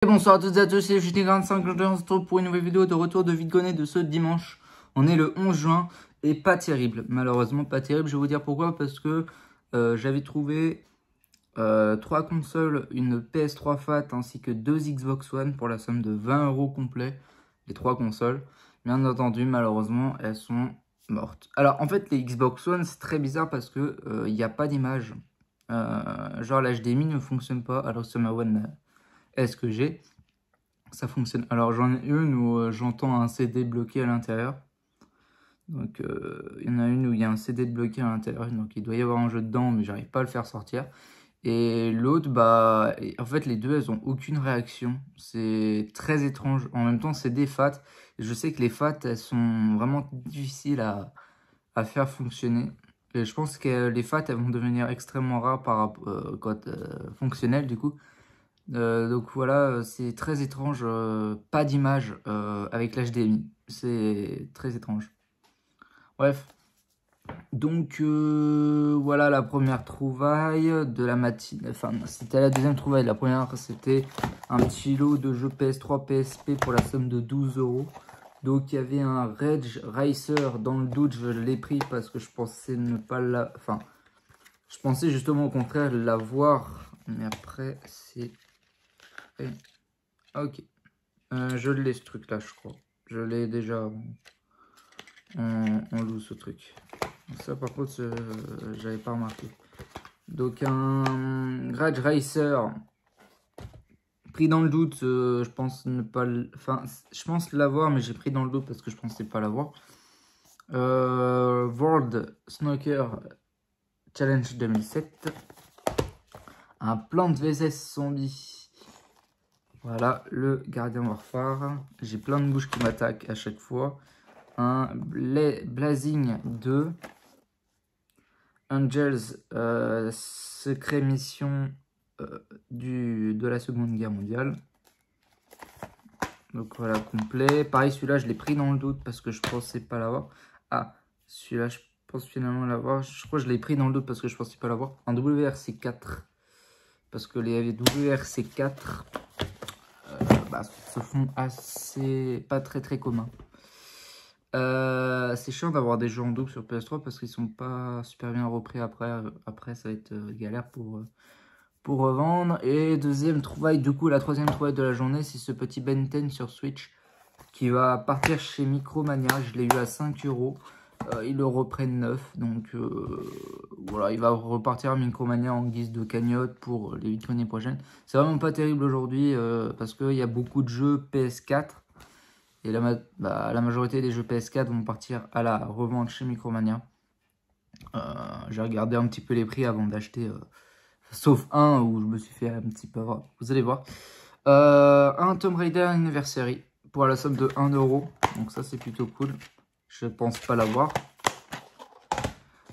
Et bonsoir à toutes et à tous, c'est JT45, aujourd'hui on se retrouve pour une nouvelle vidéo de retour de vide-gonnet de ce dimanche. On est le 11 juin et pas terrible, malheureusement pas terrible. Je vais vous dire pourquoi, parce que j'avais trouvé 3 consoles, une PS3 Fat ainsi que 2 Xbox One pour la somme de 20 € complet, les 3 consoles. Bien entendu, malheureusement, elles sont mortes. Alors en fait, les Xbox One, c'est très bizarre parce que il n'y a pas d'image. Genre l'HDMI ne fonctionne pas, alors sur ma One S que j'ai, ça fonctionne. Alors j'en ai une où j'entends un CD bloqué à l'intérieur. Donc il y en a une où il y a un CD bloqué à l'intérieur, donc il doit y avoir un jeu dedans, mais j'arrive pas à le faire sortir. Et l'autre, bah, en fait les deux, elles ont aucune réaction. C'est très étrange. En même temps, c'est des FAT. Et je sais que les FAT, elles sont vraiment difficiles à faire fonctionner. Et je pense que les FAT, elles vont devenir extrêmement rares quand fonctionnelles du coup. Donc voilà, c'est très étrange, pas d'image avec l'HDMI, c'est très étrange. Bref, donc voilà la première trouvaille de la matinée, enfin c'était la deuxième trouvaille, la première c'était un petit lot de jeux PS3, PSP pour la somme de 12 €. Donc il y avait un Ridge Racer, dans le doute je l'ai pris parce que je pensais ne pas la... Enfin, je pensais justement au contraire l'avoir, mais après c'est... Ok, je l'ai ce truc là, je crois. Je l'ai déjà en loue ce truc. Ça par contre, j'avais pas remarqué. Donc un Rage Racer, pris dans le doute, je pense ne pas, enfin je pense l'avoir, mais j'ai pris dans le doute parce que je pensais pas l'avoir. World Snooker Challenge 2007, un Plant vs Zombie. Voilà, le Gardien Warfare. J'ai plein de bouches qui m'attaquent à chaque fois. Un Blazing 2. Angels, secret mission de la Seconde Guerre mondiale. Donc voilà, complet. Pareil, celui-là, je l'ai pris dans le doute parce que je pensais pas l'avoir. Ah, celui-là, je pense finalement l'avoir. Je crois que je l'ai pris dans le doute parce que je pensais pas l'avoir. Un WRC4. Parce que les WRC4... bah, se font assez pas très communs. C'est chiant d'avoir des jeux en double sur PS3 parce qu'ils sont pas super bien repris après. Après ça va être galère pour revendre. Et deuxième trouvaille, du coup la troisième trouvaille de la journée, c'est ce petit Ben 10 sur Switch qui va partir chez Micromania. Je l'ai eu à 5 €. Ils le reprennent neuf, donc voilà, il va repartir à Micromania en guise de cagnotte pour les vitrines prochaines. C'est vraiment pas terrible aujourd'hui parce qu'il y a beaucoup de jeux PS4 et la majorité des jeux PS4 vont partir à la revente chez Micromania. J'ai regardé un petit peu les prix avant d'acheter, sauf un où je me suis fait un petit peu avoir. Vous allez voir. Un Tomb Raider Anniversary pour la somme de 1 €, donc ça c'est plutôt cool. Je pense pas l'avoir.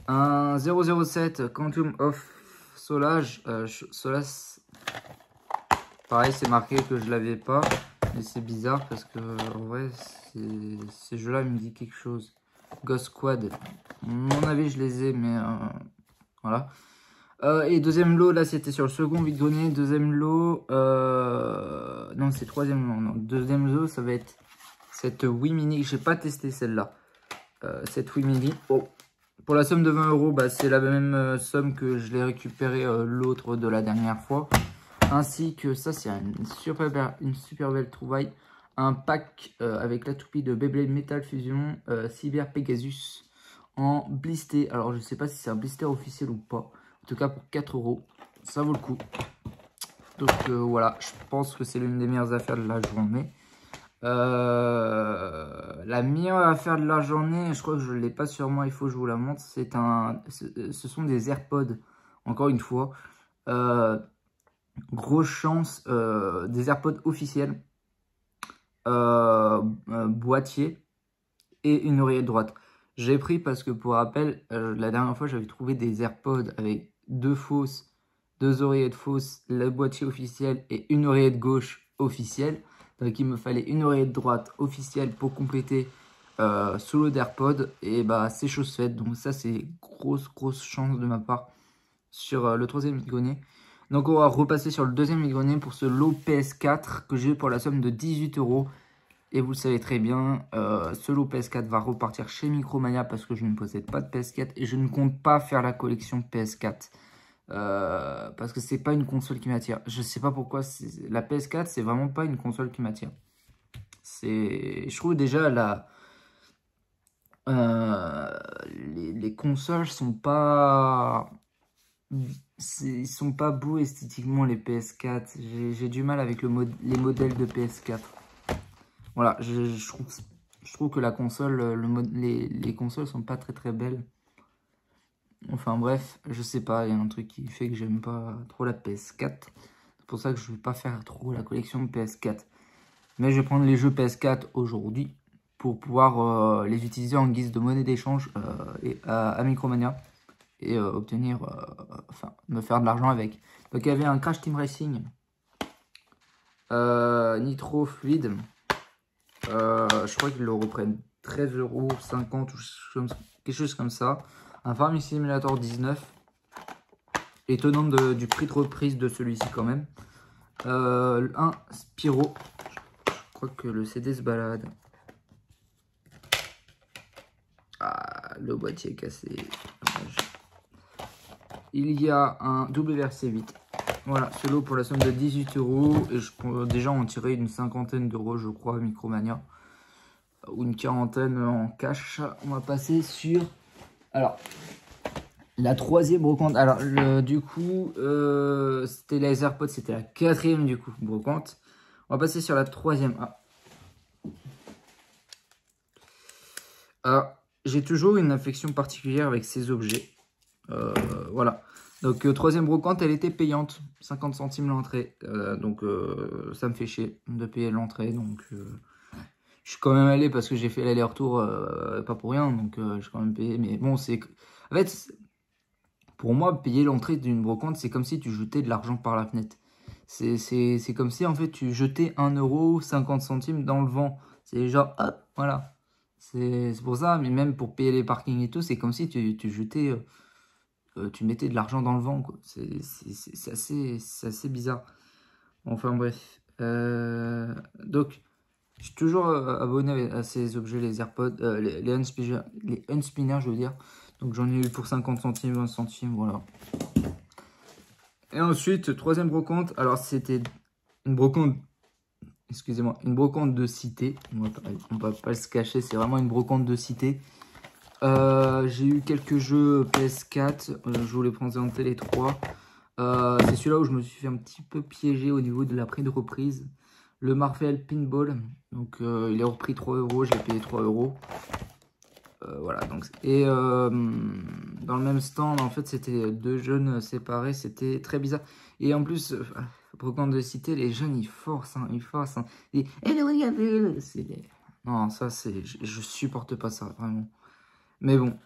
Un 007 Quantum of Solace. Pareil, c'est marqué que je l'avais pas. Mais c'est bizarre parce que en vrai, ces jeux-là me disent quelque chose. Ghost Squad. À mon avis, je les ai, mais voilà. Et deuxième lot, là, c'était sur le second vide-grenier. Deuxième lot. Non, c'est troisième lot. Non. Deuxième lot, ça va être cette Wii Mini. J'ai pas testé celle-là. Cette Wii Mini. Oh. Pour la somme de 20 €, bah, c'est la même somme que je l'ai récupéré l'autre de la dernière fois. Ainsi que ça, c'est une super belle trouvaille. Un pack avec la toupie de Beyblade Metal Fusion Cyber Pegasus en blister. Alors, je sais pas si c'est un blister officiel ou pas. En tout cas, pour 4 €, ça vaut le coup. Donc voilà, je pense que c'est l'une des meilleures affaires de la journée. La meilleure affaire de la journée, je crois que je ne l'ai pas sur moi, il faut que je vous la montre. Ce sont des AirPods, encore une fois. Grosse chance, des AirPods officiels, boîtier et une oreillette droite. J'ai pris parce que pour rappel, la dernière fois j'avais trouvé des AirPods avec deux oreillettes fausses, le boîtier officiel et une oreillette gauche officielle. Donc il me fallait une oreillette droite officielle pour compléter sous lot d'AirPods. Et bah c'est chose faite. Donc ça c'est grosse chance de ma part sur le troisième vide-grenier. Donc on va repasser sur le deuxième vide-grenier pour ce lot PS4 que j'ai eu pour la somme de 18 €. Et vous le savez très bien, ce lot PS4 va repartir chez Micromania parce que je ne possède pas de PS4 et je ne compte pas faire la collection PS4. Parce que c'est pas une console qui m'attire. Je sais pas pourquoi, la PS4 c'est vraiment pas une console qui m'attire. Je trouve déjà les consoles sont pas... Ils sont pas beaux esthétiquement les PS4. J'ai du mal avec les modèles de PS4. Voilà, je trouve que la console, les consoles sont pas très très belles. Enfin bref, je sais pas, il y a un truc qui fait que j'aime pas trop la PS4. C'est pour ça que je vais pas faire trop la collection de PS4. Mais je vais prendre les jeux PS4 aujourd'hui pour pouvoir les utiliser en guise de monnaie d'échange à Micromania. Et obtenir, enfin, me faire de l'argent avec. Donc il y avait un Crash Team Racing, Nitro Fluid, je crois qu'ils le reprennent 13,50 € ou quelque chose comme ça. Un Farming Simulator 19, étonnant du prix de reprise de celui-ci quand même. Un Spyro, je crois que le CD se balade. Ah, le boîtier est cassé, dommage. Il y a un WRC8. Voilà, ce lot pour la somme de 18 €. Et je peux déjà en tirer une cinquantaine d'euros, je crois, à Micromania. Ou une quarantaine en cash. On va passer sur... Alors, la troisième brocante. Alors, du coup, c'était les AirPods, c'était la quatrième, du coup, brocante. On va passer sur la troisième. Alors, j'ai toujours une affection particulière avec ces objets. Voilà. Donc troisième brocante, elle était payante, 50 centimes l'entrée. Donc ça me fait chier de payer l'entrée. Donc je suis quand même allé parce que j'ai fait l'aller-retour, pas pour rien. Donc j'ai quand même payé. Mais bon, c'est... En fait, pour moi, payer l'entrée d'une brocante, c'est comme si tu jetais de l'argent par la fenêtre. C'est comme si en fait tu jetais 1 € 50 centimes dans le vent. C'est genre, hop, voilà. C'est pour ça, mais même pour payer les parkings et tout, c'est comme si tu jetais... tu mettais de l'argent dans le vent, quoi. C'est assez bizarre. Enfin bref. Donc, je suis toujours abonné à ces objets, les AirPods, les Unspinners, je veux dire. Donc j'en ai eu pour 50 centimes, 20 centimes, voilà. Et ensuite, troisième brocante. Alors c'était une brocante, excusez-moi, une brocante de cité. On va pas se cacher, c'est vraiment une brocante de cité. J'ai eu quelques jeux PS4, je vous les présenter les trois. C'est celui-là où je me suis fait un petit peu piéger au niveau de la prix de reprise. Le Marvel Pinball, donc il est repris 3 €, je l'ai payé 3 €. Voilà, donc, et dans le même stand, en fait, c'était deux jeunes séparés, c'était très bizarre. Et en plus, brocante de cité, les jeunes, ils forcent, hein, ils forcent. Hein. Non, ça, je supporte pas ça, vraiment. Mais bon,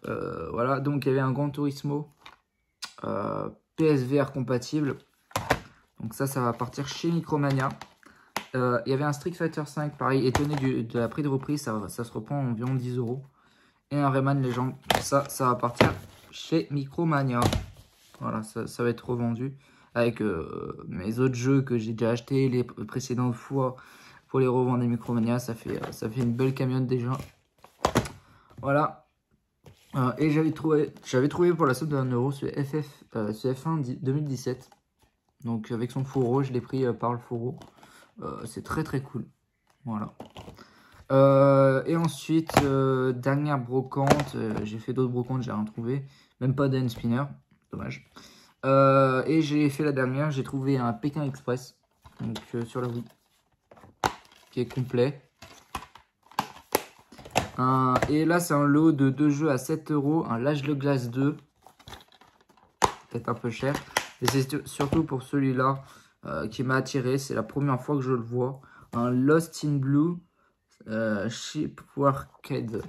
voilà, donc il y avait un Gran Turismo PSVR compatible. Donc ça va partir chez Micromania. Il y avait un Street Fighter 5, pareil, étonné de la prix de reprise, ça se reprend environ 10 €. Et un Rayman Legend, ça va partir chez Micromania. Voilà, ça va être revendu avec mes autres jeux que j'ai déjà achetés les précédentes fois pour les revendre à Micromania. Ça fait une belle camionnette déjà. Voilà. Et j'avais trouvé pour la somme de 1 € ce F1 2017. Donc avec son fourreau, je l'ai pris par le fourreau. C'est très très cool. Voilà. Et ensuite, dernière brocante. J'ai fait d'autres brocantes, j'ai rien trouvé. Même pas d'N Spinner. Dommage. Et j'ai fait la dernière, j'ai trouvé un Pékin Express. Donc sur la Wii. Qui est complet. Et là, c'est un lot de 2 jeux à 7 €. Un L'Âge de Glace 2. Peut-être un peu cher. Et c'est surtout pour celui-là qui m'a attiré. C'est la première fois que je le vois. Un Lost in Blue Shipwrecked.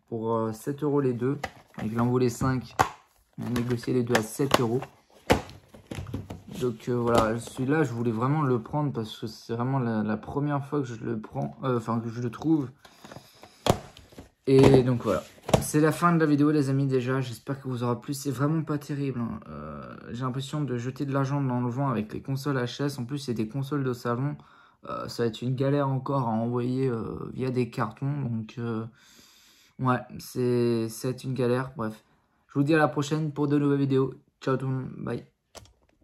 Pour 7 € les deux. Avec l'envolée 5. On a négocié les deux à 7 €. Donc voilà, celui-là, je voulais vraiment le prendre parce que c'est vraiment la première fois que je le prends. Enfin, que je le trouve. Et donc voilà, c'est la fin de la vidéo les amis déjà, j'espère que vous aura plu, c'est vraiment pas terrible, hein. J'ai l'impression de jeter de l'argent dans le vent avec les consoles HS, en plus c'est des consoles de salon, ça va être une galère encore à envoyer via des cartons, donc ouais, ça va être une galère, bref. Je vous dis à la prochaine pour de nouvelles vidéos, ciao tout le monde, bye.